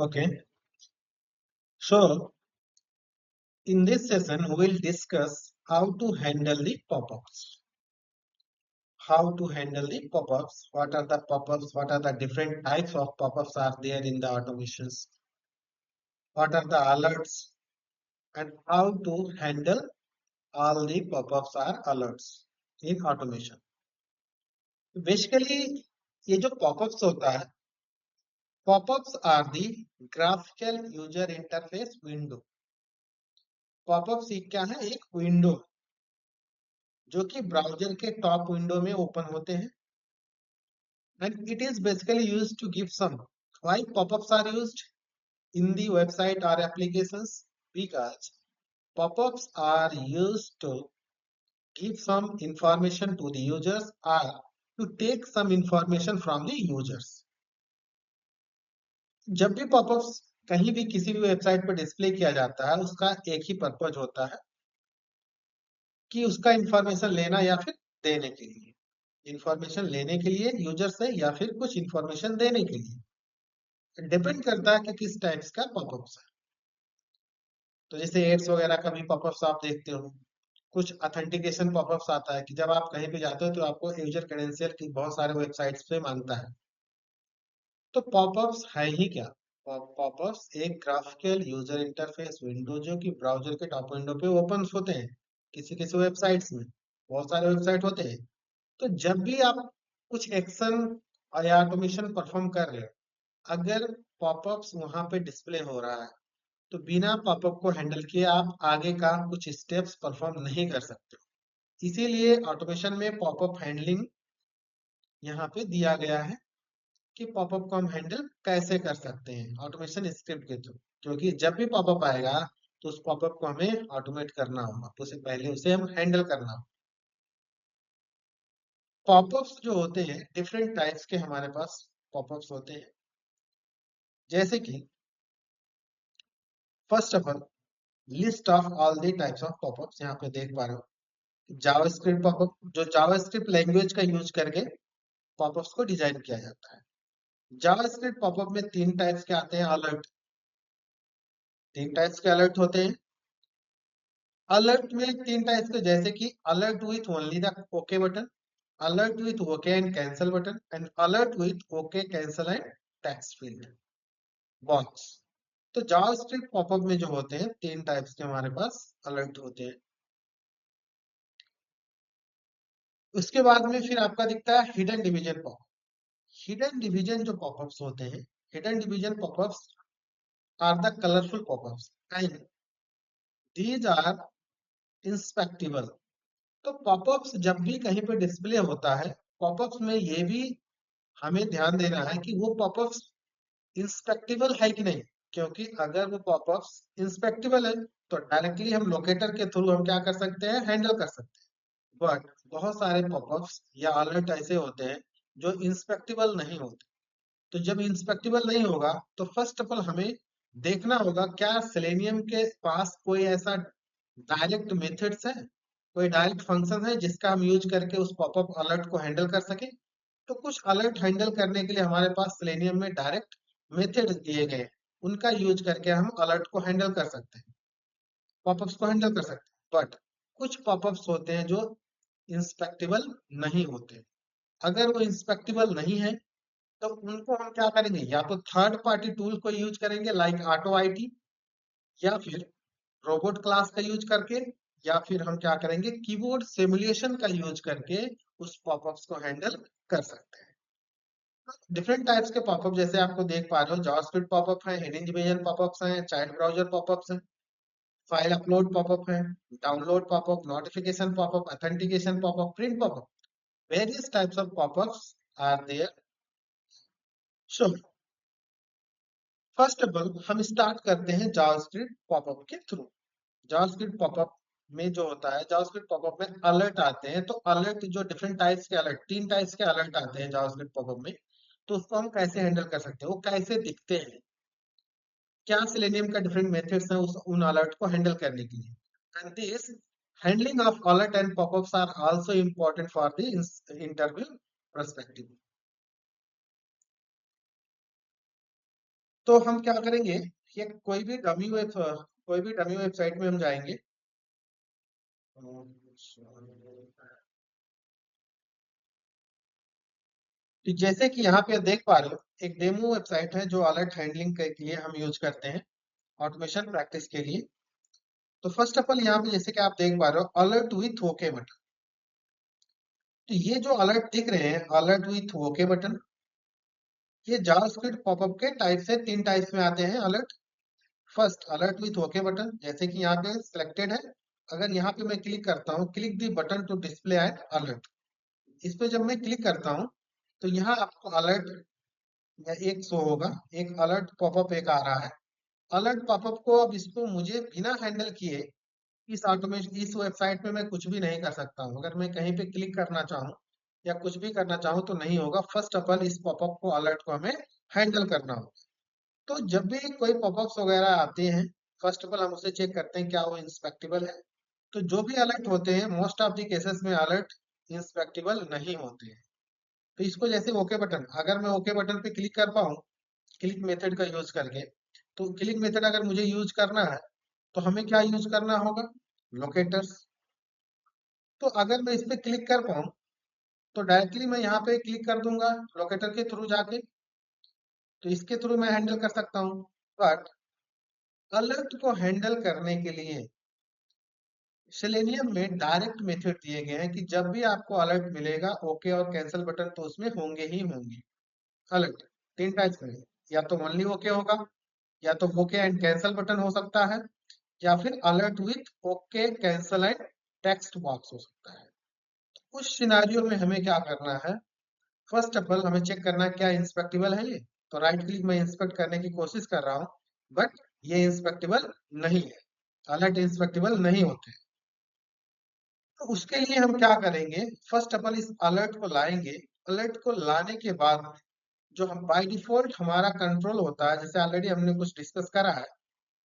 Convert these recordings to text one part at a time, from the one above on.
Okay, so in this session, we will discuss how to handle the pop-ups. How to handle the pop-ups, what are the pop-ups, what are the different types of pop-ups are there in the automations, what are the alerts, and how to handle all the pop-ups or alerts in automation. Basically, ये जो pop-ups होता है, pop-ups are the graphical user interface window. Pop-ups क्या है? एक window जो कि browser के टॉप विंडो में ओपन होते हैं and it is basically used to give some why pop-ups are used in the website or applications because pop-ups are used to give some information to the users or to take some information from the users. जब भी pop-ups कहीं भी किसी भी website पर display किया जाता है उसका एक ही पर्पज होता है कि उसका इंफॉर्मेशन लेना या फिर देने के लिए, इंफॉर्मेशन लेने के लिए यूजर से या फिर कुछ इंफॉर्मेशन देने के लिए। डिपेंड करता है कि किस टाइप्स का पॉपअप्स है। तो जैसे एड्स वगैरह का भी पॉपअप्स आप देखते हो, कुछ ऑथेंटिकेशन पॉपअप्स आता है कि जब आप कहीं पे जाते हो तो आपको यूजर क्रेडेंशियल की बहुत सारे वेबसाइट्स पे मांगता है। तो पॉपअप्स है ही क्या? पॉपअप्स एक ग्राफिकल यूजर इंटरफेस विंडो जो कि ब्राउजर के टॉप विंडो पे ओपन होते हैं किसी किसी वेबसाइट्स में, बहुत सारे वेबसाइट होते हैं। तो जब भी आप कुछ एक्शन या ऑटोमेशन परफॉर्म कर रहे हो, अगर पॉपअप्स वहां पे डिस्प्ले हो रहा है तो बिना पॉपअप को हैंडल किए आप आगे का कुछ स्टेप्स परफॉर्म नहीं कर सकते हो। इसीलिए ऑटोमेशन में पॉपअप हैंडलिंग यहाँ पे दिया गया है कि पॉपअप को हम हैंडल कैसे कर सकते हैं ऑटोमेशन स्क्रिप्ट के थ्रू, क्योंकि जब भी पॉपअप आएगा तो उस पॉपअप को हमें ऑटोमेट करना होगा, उससे पहले उसे हम हैंडल करना होगा। पॉपअप्स जो होते हैं डिफरेंट टाइप्स के हमारे पास पॉपअप्स होते हैं, जैसे कि first of all list of all the types of popups यहाँ पे देख पा रहे हो। जावास्क्रिप्ट पॉपअप जो जावास्क्रिप्ट लैंग्वेज का यूज करके पॉपअप्स को डिजाइन किया जाता है। जावास्क्रिप्ट पॉपअप में तीन टाइप्स के आते हैं अलर्ट, तीन टाइप्स के अलर्ट होते हैं। अलर्ट में तीन टाइप्स के, जैसे कि alert with only the okay button, alert with okay and cancel button and alert with okay cancel and text field box. तो जावास्क्रिप्ट पॉपअप में जो होते हैं तीन टाइप्स के हमारे पास अलर्ट होते हैं। उसके बाद में फिर आपका दिखता है hidden division popup. Hidden division जो पॉपअप्स होते हैं, hidden division popups are the colourful popups and these are inspectable. तो पॉपअप्स जब भी कहीं पे डिस्प्ले होता है, पॉपअप्स में ये भी हमें ध्यान देना है कि वो पॉपअप्स इंस्पेक्टेबल है कि नहीं, क्योंकि अगर वो पॉपअप्स इंस्पेक्टेबल है तो डायरेक्टली हम लोकेटर के थ्रू हम क्या कर सकते हैं, हैंडल कर सकते हैं। बट बहुत सारे पॉपअप्स या अलर्ट ऐसे होते हैं जो इंस्पेक्टेबल नहीं होते। तो जब इंस्पेक्टेबल नहीं होगा तो फर्स्ट ऑफ ऑल हमें देखना होगा क्या सेलेनियम के पास कोई ऐसा डायरेक्ट मेथड्स है, कोई डायरेक्ट फंक्शन है जिसका हम यूज करके उस पॉपअप अलर्ट को हैंडल कर सके। तो कुछ अलर्ट हैंडल करने के लिए हमारे पास सेलेनियम में डायरेक्ट मेथड दिए गए हैं, उनका यूज करके हम अलर्ट को हैंडल कर सकते हैं, पॉपअप्स को हैंडल कर सकते हैं। बट कुछ पॉपअप्स होते हैं जो इंस्पेक्टेबल नहीं होते। अगर वो इंस्पेक्टेबल नहीं है तो उनको हम क्या करेंगे, या तो थर्ड पार्टी टूल को यूज करेंगे लाइक ऑटो आईटी, या फिर रोबोट क्लास का यूज करके, या फिर हम क्या करेंगे कीबोर्ड सिमुलेशन का यूज करके उस पॉपअप्स को हैंडल कर सकते हैं। डिफरेंट टाइप्स के पॉपअप जैसे आपको देख पा रहे हो, जावास्क्रिप्ट पॉपअप है, हिडन डिवीजन पॉपअप्स हैं, चाइल्ड ब्राउजर पॉपअप्स हैं, फाइल अपलोड पॉपअप है, download popup, notification popup, authentication popup, print popup, various types of popups are there. So first of all हम स्टार्ट करते हैं जावास्क्रिप्ट पॉपअप के थ्रू। JavaScript popup में जो होता है, जावास्क्रिप्ट पॉपअप में अलर्ट आते हैं। तो अलर्ट जो डिफरेंट टाइप्स के अलर्ट, तीन टाइप्स के अलर्ट आते हैं जावास्क्रिप्ट पॉपअप में, तो उसको हम कैसे हैंडल कर सकते हैं, वो कैसे दिखते हैं, क्या सेलेनियम का डिफरेंट मेथड्स हैं उन अलर्ट को हैंडल करने के लिए। And this handling of alert and popups are also important for the interview perspective. तो हम क्या करेंगे, ये कोई भी डमी वेबसाइट में हम जाएंगे। तो जैसे कि यहाँ पे देख पा रहे हो, एक डेमो वेबसाइट है जो अलर्ट हैंडलिंग के लिए हम यूज करते हैं, ऑटोमेशन प्रैक्टिस के लिए। तो फर्स्ट ऑफ ऑल यहाँ पे जैसे कि आप देख पा रहे हो, अलर्ट विथ ओके बटन। तो ये जो अलर्ट दिख रहे हैं, अलर्ट विथ ओके बटन, ये जावास्क्रिप्ट पॉपअप के टाइप से 3 टाइप्स में आते हैं alert. First, alert with okay button, जैसे कि यहाँ पे सिलेक्टेड है। अगर यहाँ पे मैं क्लिक करता हूँ, click the button to display an alert, इस पे जब मैं क्लिक करता हूँ तो यहाँ आपको अलर्ट या एक शो होगा, एक अलर्ट पॉपअप एक आ रहा है। अलर्ट पॉपअप को अब इसको मुझे बिना हैंडल किए इस वेबसाइट में मैं कुछ भी नहीं कर सकता हूँ। अगर मैं कहीं पे क्लिक करना चाहूँ या कुछ भी करना चाहूँ तो नहीं होगा। फर्स्ट ऑफ ऑल इस पॉपअप को, अलर्ट को हमें हैंडल करना होगा। तो जब भी कोई पॉपअप्स वगैरह आते हैं, फर्स्ट ऑफ ऑल हम उसे चेक करते हैं क्या वो इंस्पेक्टेबल है। तो जो भी अलर्ट होते हैं, मोस्ट ऑफ द केसेस में अलर्ट इंस्पेक्टेबल नहीं होते हैं। तो इसको जैसे ओके बटन, अगर मैं ओके बटन पे क्लिक कर पाऊँ क्लिक मेथड का यूज करके, तो क्लिक मेथड अगर मुझे यूज करना है तो हमें क्या यूज करना होगा, लोकेटर्स। तो अगर मैं इस पे क्लिक कर पाऊँ तो डायरेक्टली मैं यहाँ पे क्लिक कर दूंगा लोकेटर के थ्रू जाके, तो इसके थ्रू मैं हैंडल कर सकता हूँ। बट अलर्ट को हैंडल करने के लिए सेलेनियम में डायरेक्ट मेथड दिए गए हैं कि जब भी आपको अलर्ट मिलेगा, ओके और कैंसिल बटन तो उसमें होंगे ही होंगे। अलर्ट 3 टाइप्स में, या तो ओनली ओके होगा, या तो ओके एंड कैंसिल बटन हो सकता है, या फिर alert with okay cancel and text box हो सकता है। उस सिनारियो में हमें क्या करना है, फर्स्ट ऑफ ऑल हमें चेक करना है क्या इंस्पेक्टेबल है ये। तो राइट क्लिक में इंस्पेक्ट करने की कोशिश कर रहा हूँ, बट ये इंस्पेक्टेबल नहीं है, अलर्ट इंस्पेक्टेबल नहीं होते। तो उसके लिए हम क्या करेंगे, फर्स्ट ऑफ ऑल इस अलर्ट को लाएंगे। अलर्ट को लाने के बाद जो हम बाय डिफॉल्ट हमारा कंट्रोल होता है, जैसे ऑलरेडी हमने कुछ डिस्कस करा है,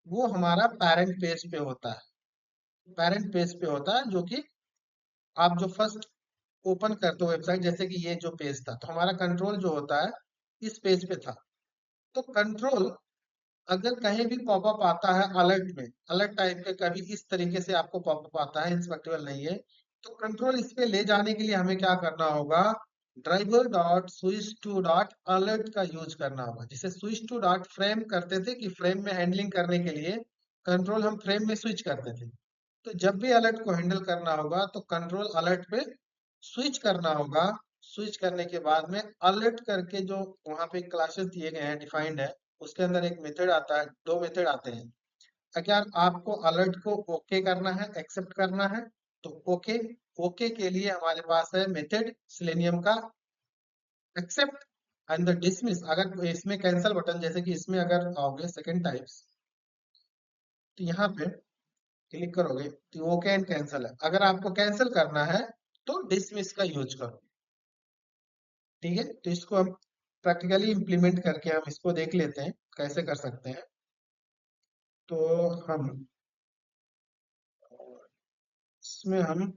वो हमारा पेरेंट पेज पे होता है। पेरेंट पेज पे होता है, जो कि आप जो फर्स्ट ओपन करते हो वेबसाइट, जैसे कि ये जो पेज था, तो हमारा कंट्रोल जो होता है इस पेज पे था। तो कंट्रोल अगर कहीं भी पॉपअप आता है अलर्ट में, अलर्ट टाइप के कभी इस तरीके से आपको पॉपअप आता है, इंस्पेक्टेबल नहीं है, तो कंट्रोल इस पे ले जाने के लिए हमें क्या करना होगा, driver dot switch to dot alert का यूज करना होगा। जिसे स्विच टू डॉट फ्रेम करते थे कि फ्रेम में हैंडलिंग करने के लिए कंट्रोल हम फ्रेम में स्विच करते थे। तो जब भी अलर्ट को हैंडल करना होगा तो कंट्रोल अलर्ट पे स्विच करना होगा। स्विच करने के बाद में अलर्ट करके जो वहां पे क्लासेस दिए गए हैं, डिफाइंड है, उसके अंदर एक मेथड आता है, 2 मेथड आते हैं। अगर आपको अलर्ट को ओके करना है, एक्सेप्ट करना है, तो ओके। ओके के लिए हमारे पास है मेथड सिलेनियम का एक्सेप्ट एंड द डिसमिस। अगर इसमें कैंसिल बटन, जैसे कि इसमें अगर आओगे सेकंड टाइप्स, तो यहाँ पे क्लिक करोगे तो ओके एंड कैंसिल है। अगर आपको कैंसिल करना है तो डिसमिस का यूज करो। ठीक है, तो इसको हम प्रैक्टिकली इंप्लीमेंट करके हम इसको देख लेते हैं कैसे कर सकते हैं। तो हम इसमें हम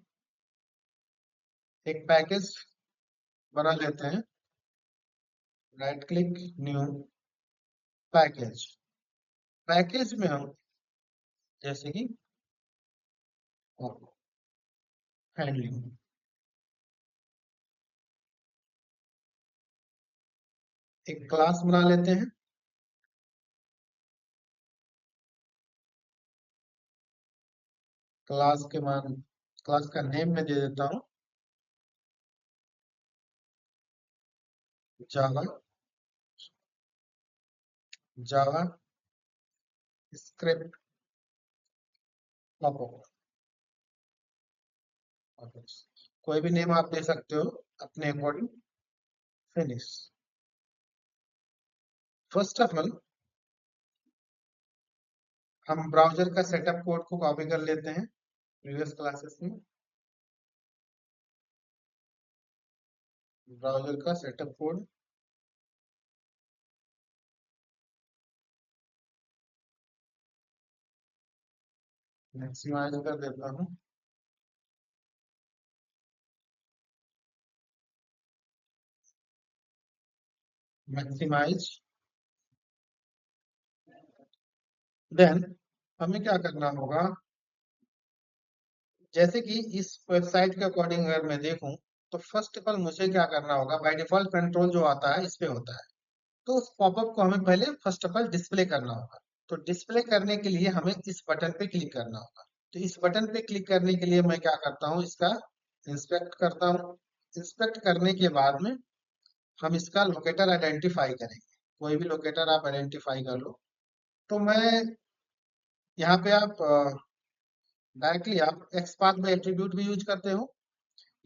एक पैकेज बना लेते हैं। Right click, new package. Package में हम जैसे कि हैंडलिंग एक क्लास बना लेते हैं। क्लास के मान, क्लास का नेम मैं दे देता हूँ जावा, जावा स्क्रिप्ट पॉपअप। कोई भी नेम आप दे सकते हो अपने according. Finish. First of all हम ब्राउजर का सेटअप कोड को कॉपी कर लेते हैं प्रीवियस क्लासेस में। ब्राउजर का सेटअप कोड मैक्सिमाइज कर देता हूँ। मैक्सिमाइज देन हमें क्या करना होगा, जैसे कि इस वेबसाइट के अकॉर्डिंग अगर मैं देखूं, तो फर्स्ट ऑफ ऑल मुझे क्या करना होगा, बाय डिफॉल्ट कंट्रोल जो आता है इस पे होता है, तो उस पॉपअप को हमें पहले फर्स्ट ऑफ ऑल डिस्प्ले करना होगा। तो डिस्प्ले करने के लिए हमें इस बटन पे क्लिक करना होगा। तो इस बटन पे क्लिक करने के लिए मैं क्या करता हूँ, इसका इंस्पेक्ट करता हूँ। इंस्पेक्ट करने के बाद में हम इसका लोकेटर आइडेंटिफाई करेंगे। कोई भी लोकेटर आप आइडेंटिफाई कर लो। तो मैं यहाँ पे आप डायरेक्टली आप एक्सपाथ बाय एट्रीब्यूट भी यूज करते हो,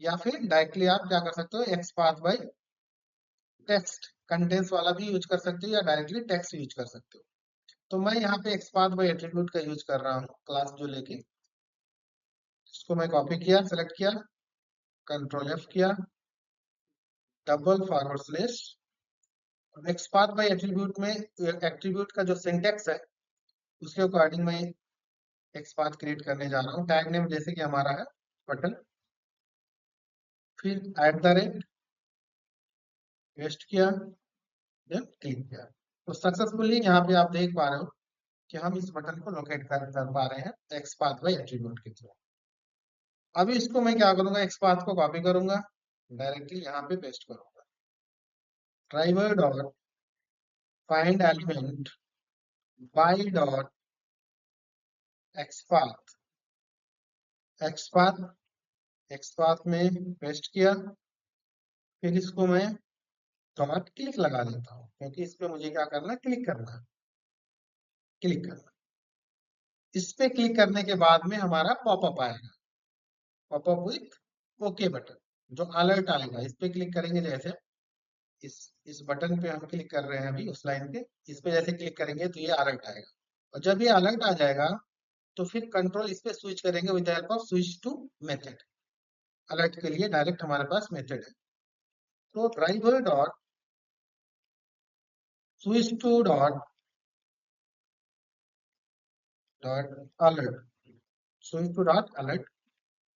या फिर डायरेक्टली आप क्या कर सकते हो, एक्सपाथ बाय टेक्स्ट कंटेंट्स वाला भी यूज कर सकते हो, या डायरेक्टली टेक्स्ट यूज कर सकते हो। तो मैं यहाँ पे एक्सपाथ बाय एट्रीब्यूट का यूज कर रहा हूँ, क्लास जो लेके इसको मैं कॉपी किया, सेलेक्ट किया, कंट्रोल एफ किया, double forward slash. XPath by attribute में एट्रीब्यूट का जो सिंटेक्स है उसके अकॉर्डिंग मैं एक्सपाथ क्रिएट करने जा रहा हूँ। टैग नेम जैसे कि हमारा है बटन, फिर एट द रेट, पेस्ट किया, देन क्लिक किया। तो सक्सेसफुली यहाँ पे आप देख पा रहे हो कि हम इस बटन को लोकेट कर पा रहे हैं एक्सपाथ बाय एट्रीब्यूट के थ्रू। अभी इसको मैं क्या करूंगा, एक्सपाथ को कॉपी करूंगा, डायरेक्टली यहाँ पे पेस्ट करूंगा। Driver dot find element by dot XPath, XPath XPath में पेस्ट किया, फिर इसको मैं डॉट क्लिक लगा देता हूँ, क्योंकि इस पे मुझे क्या करना है, क्लिक करना है, क्लिक करना। इस पे क्लिक करने के बाद में हमारा पॉपअप आएगा, पॉपअप विथ ओके बटन, जो अलर्ट आएगा। इस पे क्लिक करेंगे, जैसे इस इस बटन पे हम क्लिक कर रहे हैं अभी, उस लाइन पे, इस पे जैसे क्लिक करेंगे तो ये अलर्ट आएगा। और जब ये अलर्ट आ जाएगा तो फिर कंट्रोल इस पे स्विच करेंगे with the help of switch to method. Alert के लिए डायरेक्ट हमारे पास मेथड है। तो driver dot switch to dot dot alert, switch to dot alert,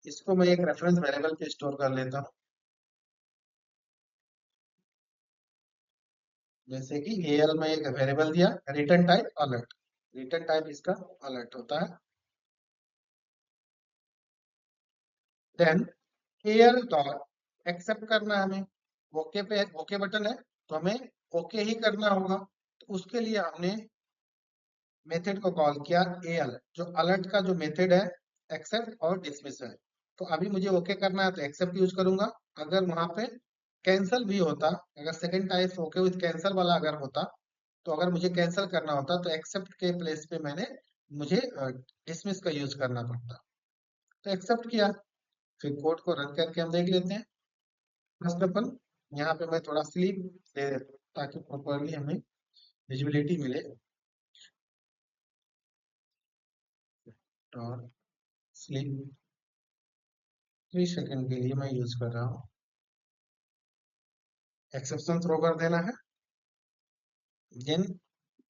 इसको मैं एक रेफरेंस वेरिएबल पे स्टोर कर लेता हूँ। जैसे कि एल में एक वेरिएबल दिया, return type alert, return type इसका अलर्ट होता है। देन एल डॉट एक्सेप्ट करना है हमें, ओके पे ओके बटन है तो हमें ओके ही करना होगा। तो उसके लिए हमने मेथड को कॉल किया एल, जो अलर्ट का जो मेथड है एक्सेप्ट और डिसमिस है। तो अभी मुझे ओके करना है तो एक्सेप्ट यूज करूंगा। अगर वहां पे कैंसल भी होता, अगर second type okay with cancel वाला अगर होता, तो अगर मुझे कैंसिल करना होता तो एक्सेप्ट के प्लेस पे मुझे डिसमिस का यूज करना पड़ता। तो एक्सेप्ट किया, फिर कोड को रन करके हम देख लेते हैं। फर्स्ट अपन यहाँ पे मैं थोड़ा स्लीप दे देता हूँ ताकि प्रॉपरली हमें विजिबिलिटी मिले। और स्लीप 3 सेकंड के लिए मैं यूज कर रहा हूँ। एक्सेप्शन थ्रो कर देना है। देन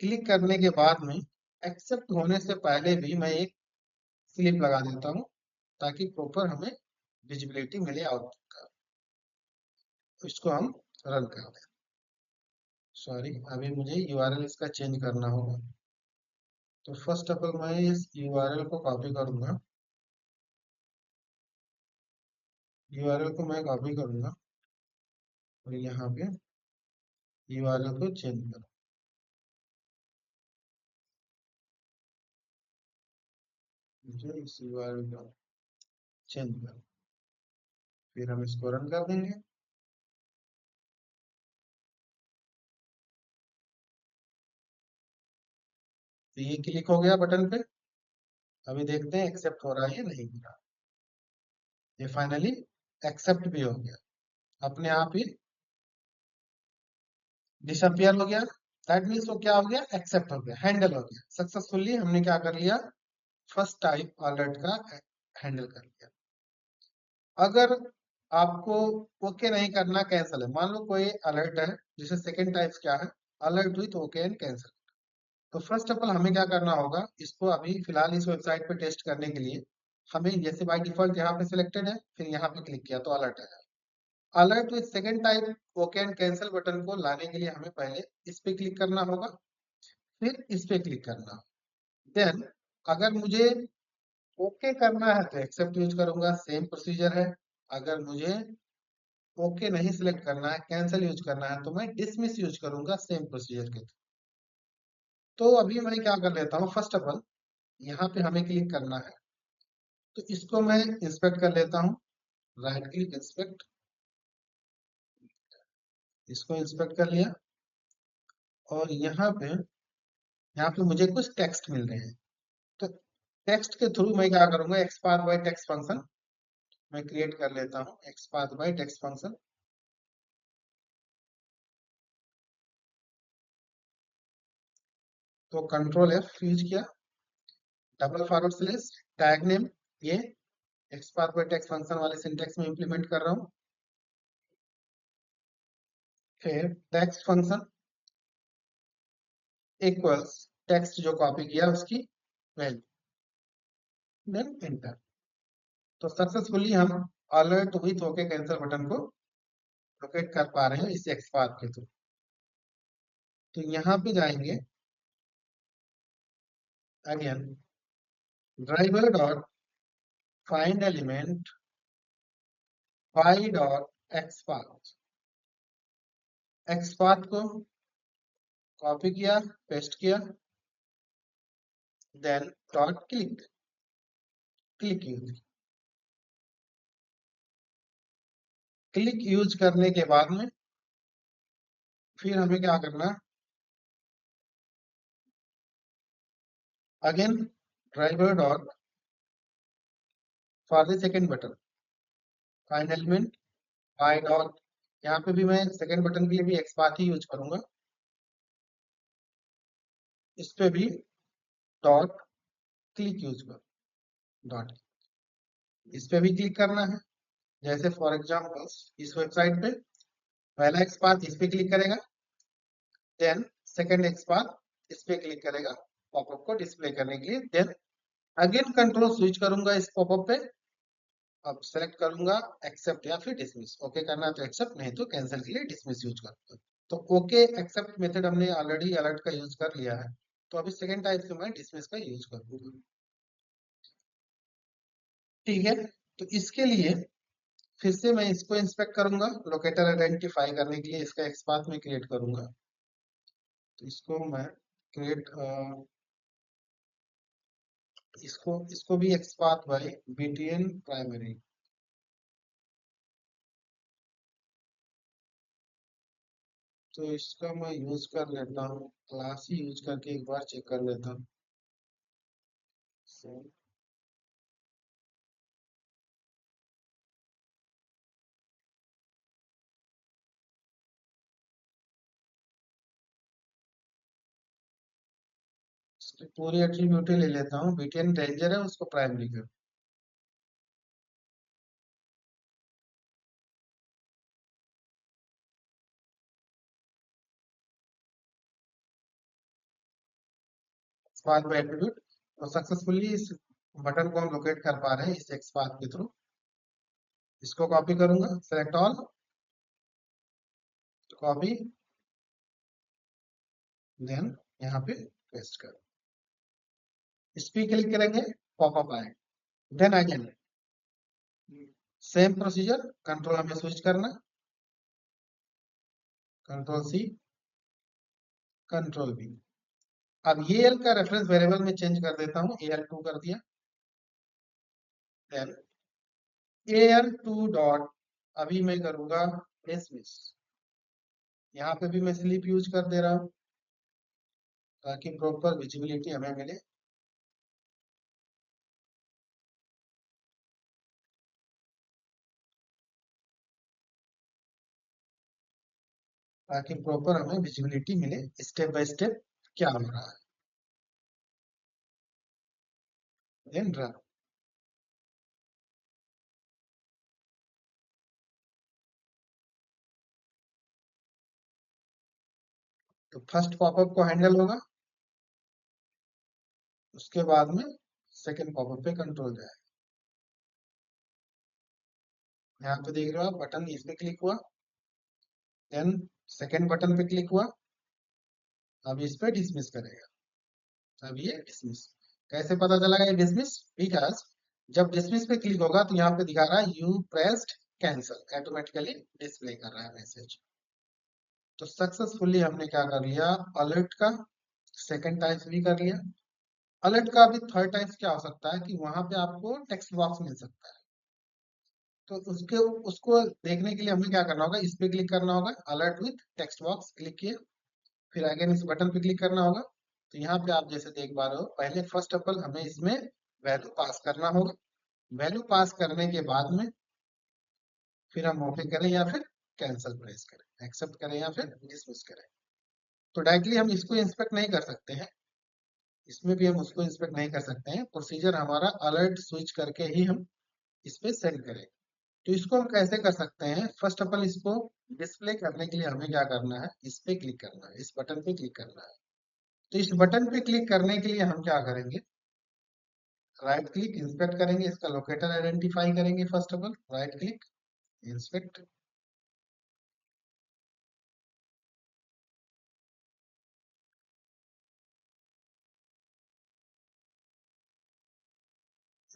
क्लिक करने के बाद में एक्सेप्ट होने से पहले भी मैं एक स्लिप लगा देता हूँ, ताकि प्रॉपर हमें विजिबिलिटी मिले आउटपुट का। तो इसको हम रन कर दें। सॉरी, अभी मुझे यूआरएल इसका चेंज करना होगा। तो फर्स्ट ऑफ ऑल मैं इस यूआरएल को कॉपी करूंगा, यूआरएल को मैं कॉपी करूंगा और यहाँ पे यूआरएल को चेंज करूँ। मुझे इस यूआरएल को चेंज करूँ, फिर हम इसको रन कर देंगे। तो ये क्लिक हो गया बटन पे। अभी देखते हैं एक्सेप्ट हो रहा है या नहीं हो रहा। ये फाइनली एक्सेप्ट भी हो गया, अपने आप ही डिसअपियर हो गया। दैट मीन्स वो क्या हो गया, एक्सेप्ट हो गया, हैंडल हो गया सक्सेसफुली। हमने क्या कर लिया, फर्स्ट टाइप अलर्ट का हैंडल कर लिया। अगर आपको ओके नहीं करना, कैंसिल है, मान लो कोई अलर्ट है जिसे सेकंड टाइप क्या है, अलर्ट हुई तो ओके एंड कैंसिल। तो फर्स्ट ऑफ ऑल हमें क्या करना होगा, इसको अभी फिलहाल इस वेबसाइट पे टेस्ट करने के लिए हमें, जैसे बाय डिफॉल्ट यहाँ पे सिलेक्टेड है, फिर यहाँ पे क्लिक किया तो अलर्ट आया। Alert with second type okay and cancel button को लाने के लिए हमें पहले इस पे क्लिक करना होगा, फिर इस पे क्लिक करना, देन अगर मुझे ओके करना है तो एक्सेप्ट यूज करूंगा, सेम प्रोसीजर है। अगर मुझे ओके नहीं सिलेक्ट करना है, कैंसिल यूज करना है, तो मैं डिसमिस यूज करूंगा सेम प्रोसीजर के। तो अभी मैं क्या कर लेता हूँ, फर्स्ट ऑफ ऑल यहाँ पे हमें क्लिक करना है, तो इसको मैं इंस्पेक्ट कर लेता हूँ। राइट क्लिक इंस्पेक्ट, इसको इंस्पेक्ट कर लिया। और यहाँ पे मुझे कुछ टेक्स्ट मिल रहे हैं, तो टेक्स्ट के थ्रू मैं क्या करूंगा, एक्सपाथ बाय टेक्स्ट फंक्शन मैं क्रिएट कर लेता हूँ। एक्सपाथ बाय टेक्स्ट फंक्शन, तो कंट्रोल एफ यूज किया, double forward slash tag name, ये एक्सपाथ बाय टेक्स्ट फंक्शन वाले सिंटेक्स में इंप्लीमेंट कर रहा हूँ। फिर टेक्स्ट फंक्शन इक्वल्स टेक्स्ट जो कॉपी किया उसकी वैल्यू, देन एंटर। तो सक्सेसफुली हम alert with okay cancel button को लोकेट कर पा रहे हैं इस एक्सपाथ के थ्रू। तो यहाँ पे जाएंगे, again driver dot find element by dot XPath, XPath को कॉपी किया, पेस्ट किया, then dot click, click use, click use करने के बाद में फिर हमें क्या करना, again driver dot for the second button find element by dot, यहाँ पे भी मैं सेकेंड बटन के लिए भी एक्सपाथ ही यूज करूंगा, इस पे भी डॉट क्लिक यूज कर, डॉट इस पे भी क्लिक करना है। जैसे फॉर एग्जांपल इस वेबसाइट पे पहला एक्सपाथ इस पे क्लिक करेगा, देन सेकंड एक्सपाथ इस पे क्लिक करेगा पॉपअप को डिस्प्ले करने के लिए, देन अगेन कंट्रोल स्विच करूंगा इस पॉपअप पे। अब सेलेक्ट करूंगा एक्सेप्ट या फिर डिसमिस, ओके करना है तो एक्सेप्ट, नहीं तो कैंसिल के लिए डिसमिस यूज करूंगा। तो ओके एक्सेप्ट मेथड हमने ऑलरेडी अलर्ट का यूज कर लिया है, तो अभी सेकंड टाइप से मैं डिसमिस का यूज करूंगा। ठीक है, तो इसके लिए फिर से मैं इसको इंस्पेक्ट करूंगा, लोकेटर आइडेंटिफाई करने के लिए इसका एक्सपाथ में क्रिएट करूंगा। तो इसको मैं क्रिएट, इसको भी एक्सपाथ बाय बीटीएन प्राइमरी, तो इसका मैं यूज कर लेता हूँ, क्लास ही यूज करके एक बार चेक कर लेता हूँ। So, इसकी पूरी एट्रीब्यूट ले लेता हूँ, बीटीएन रेंजर है उसको प्राइमरी कर, एक्सपाथ बाय एट्रीब्यूट। तो सक्सेसफुली इस बटन को हम लोकेट कर पा रहे हैं इस एक्सपाथ के थ्रू। इसको कॉपी करूंगा, सेलेक्ट ऑल, कॉपी, देन यहाँ पे पेस्ट कर, इस पे क्लिक करेंगे, पॉपअप आए, then again same procedure, control हमें स्विच करना, कंट्रोल सी, कंट्रोल बी। अब ये एल का रेफरेंस वेरिएबल में चेंज कर देता हूँ, AL2 कर दिया, देन AL2 डॉट, अभी मैं करूंगा डिसमिस, यहाँ पे भी मैं स्लीप यूज कर दे रहा हूँ ताकि प्रॉपर विजिबिलिटी हमें मिले। ताकि प्रॉपर हमें विजिबिलिटी मिले स्टेप बाय स्टेप क्या हो रहा है, देन रन। तो फर्स्ट पॉपअप को हैंडल होगा, उसके बाद में सेकंड पॉपअप पे कंट्रोल जाएगा। यहाँ पे देख रहे हो आप, बटन इस पे क्लिक हुआ, देन सेकंड बटन पे क्लिक हुआ, अब इस पे डिसमिस करेगा, अब ये डिसमिस। कैसे पता चला ये डिसमिस? बिकॉज जब डिसमिस पे क्लिक होगा तो यहाँ पे दिखा रहा है you pressed cancel, automatically display कर रहा है मैसेज। तो सक्सेसफुली हमने क्या कर लिया, अलर्ट का सेकंड टाइप्स भी कर लिया। अलर्ट का अभी थर्ड टाइप्स क्या हो सकता है कि वहां पे आपको टेक्स्ट बॉक्स मिल सकता है। तो उसके उसको देखने के लिए हमें क्या करना होगा, इस पे क्लिक करना होगा, alert with text box click किया, फिर अगेन इस बटन पे क्लिक करना होगा। तो यहाँ पे आप जैसे देख पा रहे हो, पहले फर्स्ट ऑफ ऑल हमें इसमें वैल्यू पास करना होगा। वैल्यू पास करने के बाद में फिर हम ओके करें या फिर कैंसिल प्रेस करें, एक्सेप्ट करें या फिर डिसमिस करें। तो डायरेक्टली हम इसको इंस्पेक्ट नहीं कर सकते हैं, इसमें भी हम उसको इंस्पेक्ट नहीं कर सकते हैं। प्रोसीजर हमारा अलर्ट स्विच करके ही हम इस पे सेंड करें। तो इसको हम कैसे कर सकते हैं, फर्स्ट ऑफ ऑल इसको डिस्प्ले करने के लिए हमें क्या करना है, इस पे क्लिक करना है, इस बटन पे क्लिक करना है। तो इस बटन पे क्लिक करने के लिए हम क्या करेंगे, राइट क्लिक इंस्पेक्ट करेंगे, इसका लोकेटर आइडेंटिफाई करेंगे। First of all right click inspect,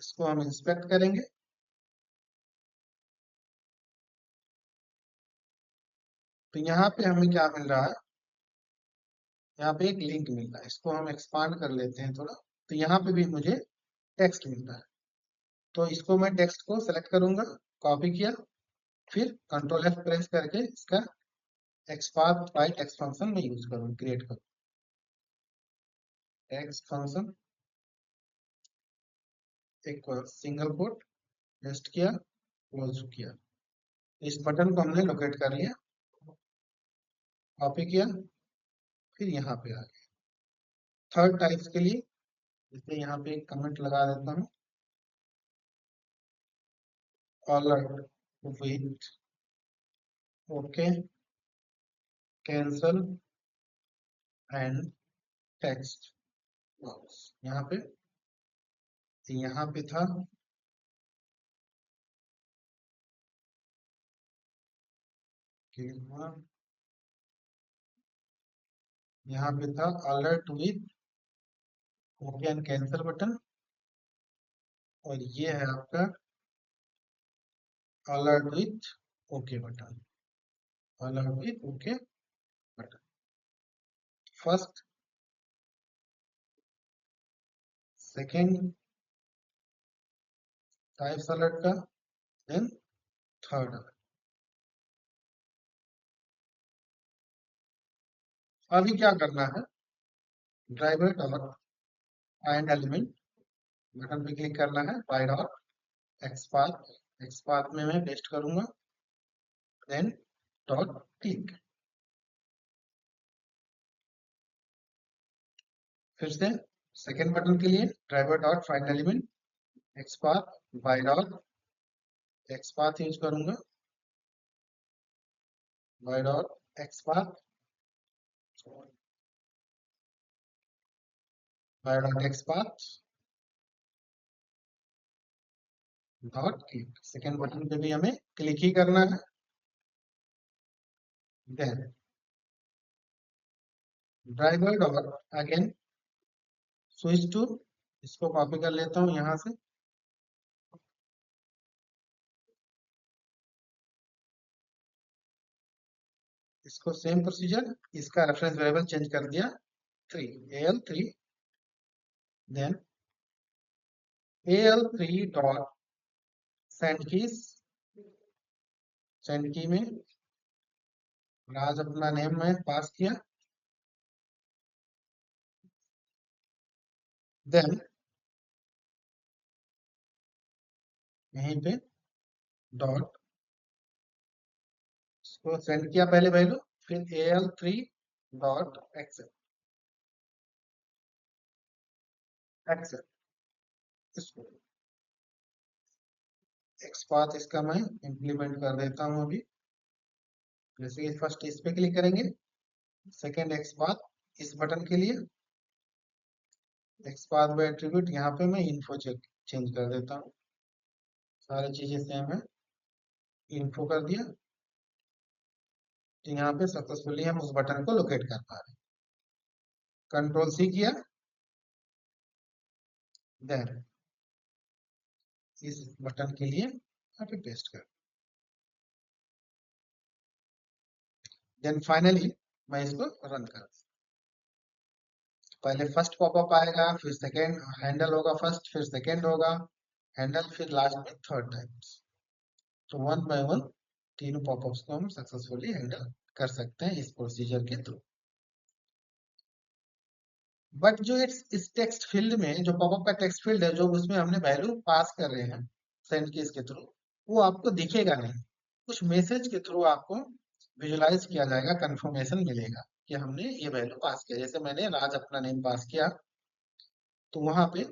इसको हम इंस्पेक्ट करेंगे। तो यहाँ पे हमें क्या मिल रहा है, यहाँ पे एक लिंक मिल रहा है, इसको हम एक्सपांड कर लेते हैं थोड़ा। तो यहाँ पे भी मुझे टेक्स्ट मिल रहा है। तो इसको मैं टेक्स्ट को सेलेक्ट करूंगा, कॉपी किया, फिर कंट्रोल एफ प्रेस करके इसका एक्सपाथ बाय टेक्स्ट फंक्शन में यूज करूँ, क्रिएट करूँ टेक्स्ट फंक्शन, एक सिंगल कोट पेस्ट किया, क्लोज किया। इस बटन को हमने लोकेट कर लिया, कॉपी किया, फिर यहाँ पे आ गया। थर्ड टाइप्स के लिए जैसे यहाँ पे एक कमेंट लगा देता हूँ, alert with okay cancel and text box. यहाँ पे था, कि यहाँ पे था alert with okay and cancel button, और ये है आपका alert with okay button, alert with okay button. First, second types alert का, देन थर्ड अलर्ट। अभी क्या करना है, driver dot find element button पे क्लिक करना है, बाय डॉट एक्सपाथ, एक्सपाथ में मैं पेस्ट करूंगा, देन डॉट क्लिक। फिर से सेकेंड बटन के लिए driver dot find element xpath by dot xpath use करूंगा, by dot xpath, by dot xpath dot click. Second button पे भी हमें क्लिक ही करना है, then driver dot again switch to, इसको कॉपी कर लेता हूँ यहाँ से, इसको सेम प्रोसीजर, इसका रेफरेंस वेरिएबल चेंज कर दिया 3 al3, then al3 dot send keys, send key में राज अपना नेम में पास किया, देन यहीं पे डॉट, इसको सेंड किया पहले वैल्यू, फिर al3 डॉट एक्सेप्ट, एक्सेप्ट, इसको एक्सपाथ इसका मैं इंप्लीमेंट कर देता हूँ अभी। जैसे कि फर्स्ट इस पे क्लिक करेंगे, सेकेंड एक्सपाथ इस बटन के लिए एक्सपाथ बाय एट्रीब्यूट, यहाँ पे मैं इन्फो चेक चेंज कर देता हूँ, सारी चीजें सेम है, इन्फो कर दिया। तो यहाँ पे सक्सेसफुली हम उस बटन को लोकेट कर पा रहे हैं। कंट्रोल सी किया, देन इस बटन के लिए यहाँ पे पेस्ट कर, देन फाइनली मैं इसको रन कर, पहले फर्स्ट पॉपअप आएगा, फिर सेकेंड हैंडल होगा, फर्स्ट फिर सेकेंड होगा हैंडल, फिर लास्ट में थर्ड टाइम्स। तो वन बाय वन तीनों पॉपअप्स को हम सक्सेसफुली हैंडल कर सकते हैं इस प्रोसीजर के थ्रू। बट जो इस टेक्स्ट फील्ड में जो पॉपअप का टेक्स्ट फील्ड है, जो उसमें हमने वैल्यू पास कर रहे हैं सेंड कीज के थ्रू, वो आपको दिखेगा नहीं, कुछ मैसेज के थ्रू आपको विजुलाइज किया जाएगा, कंफर्मेशन मिलेगा कि हमने ये वैल्यू पास किया। जैसे मैंने राज अपना नेम पास किया, तो वहां पे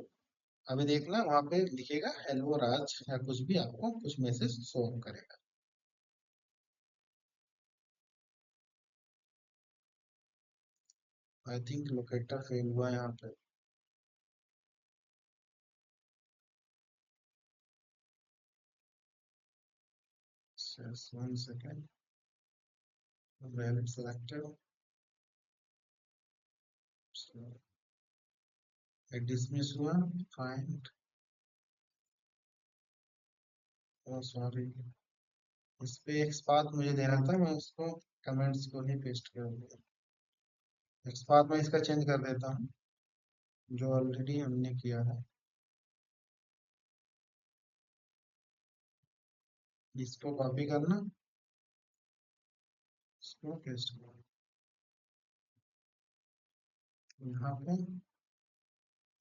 अभी देखना वहां पे लिखेगा हेलो राज या कुछ भी, आपको कुछ मैसेज शो करेगा। आई थिंक लोकेटर फेल हुआ यहाँ पे। Just 1 second, valid selected, so dismiss हुआ, find, oh sorry, इस पे एक बात मुझे देना था, मैं उसको कमेंट्स को ही पेस्ट करूंगा। एक बात मैं इसका चेंज कर देता हूँ जो ऑलरेडी हमने किया है, इसको कॉपी करना, इसको पेस्ट करना यहाँ पे,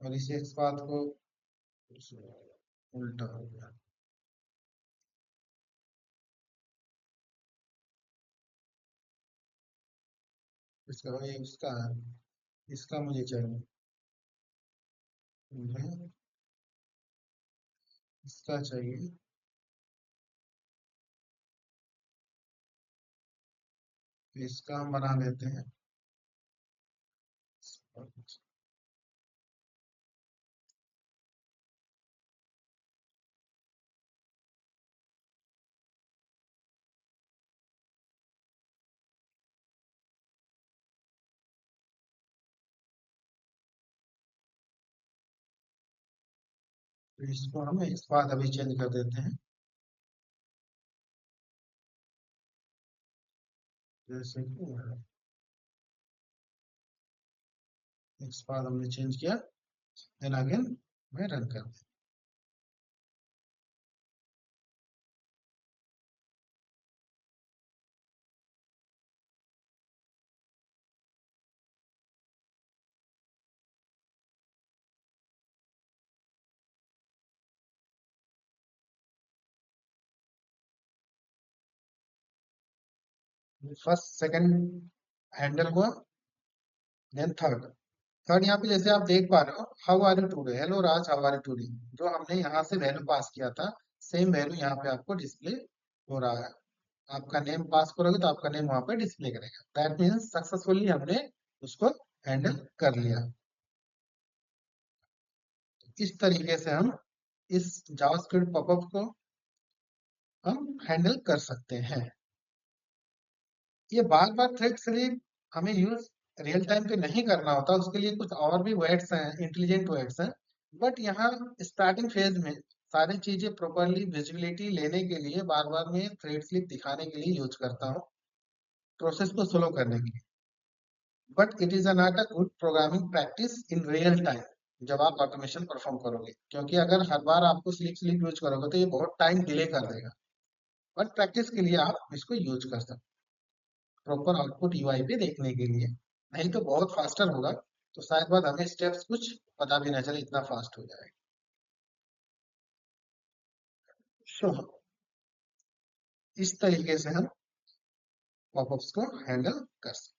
और इसे इस बात को उल्टा हो गया, इसका ये उसका है, इसका मुझे चाहिए, मुझे इसका चाहिए, तो इसका हम बना लेते हैं। तो इसको हम इस बात अभी चेंज कर देते हैं, जैसे कि इस बात हमने चेंज किया, देन अगेन मैं रन कर दूं। फर्स्ट सेकंड हैंडल हुआ, देन थर्ड, थर्ड यहाँ पे जैसे आप देख पा रहे हो, how are you today, hello Raj how are you today, जो हमने यहाँ से वैल्यू पास किया था, सेम वैल्यू यहाँ पे आपको डिस्प्ले हो रहा है। आपका नेम पास करोगे तो आपका नेम वहां पे डिस्प्ले करेगा, दैट मीन्स सक्सेसफुली हमने उसको हैंडल कर लिया। इस तरीके से हम इस जावास्क्रिप्ट पॉपअप को हम हैंडल कर सकते हैं। ये बार बार थ्रेड स्लीप हमें यूज रियल टाइम पे नहीं करना होता, उसके लिए कुछ और भी वर्ड्स हैं, इंटेलिजेंट वर्ड्स हैं, बट यहाँ स्टार्टिंग फेज में सारी चीजें प्रॉपरली विजिबिलिटी लेने के लिए बार बार मैं थ्रेड स्लिप दिखाने के लिए यूज करता हूँ, प्रोसेस को स्लो करने के लिए। But it is not a good programming practice in real time जब आप ऑटोमेशन परफॉर्म करोगे, क्योंकि अगर हर बार आपको स्लिप स्लिप यूज करोगे तो ये बहुत टाइम डिले कर देगा। बट प्रैक्टिस के लिए आप इसको यूज कर सकते, प्रॉपर आउटपुट यूआई पे देखने के लिए, नहीं तो बहुत फास्टर होगा, तो शायद बाद हमें स्टेप्स कुछ पता भी ना चले, इतना फास्ट हो जाएगा। सो इस तरीके से हम पॉपअप्स को हैंडल कर सकते हैं।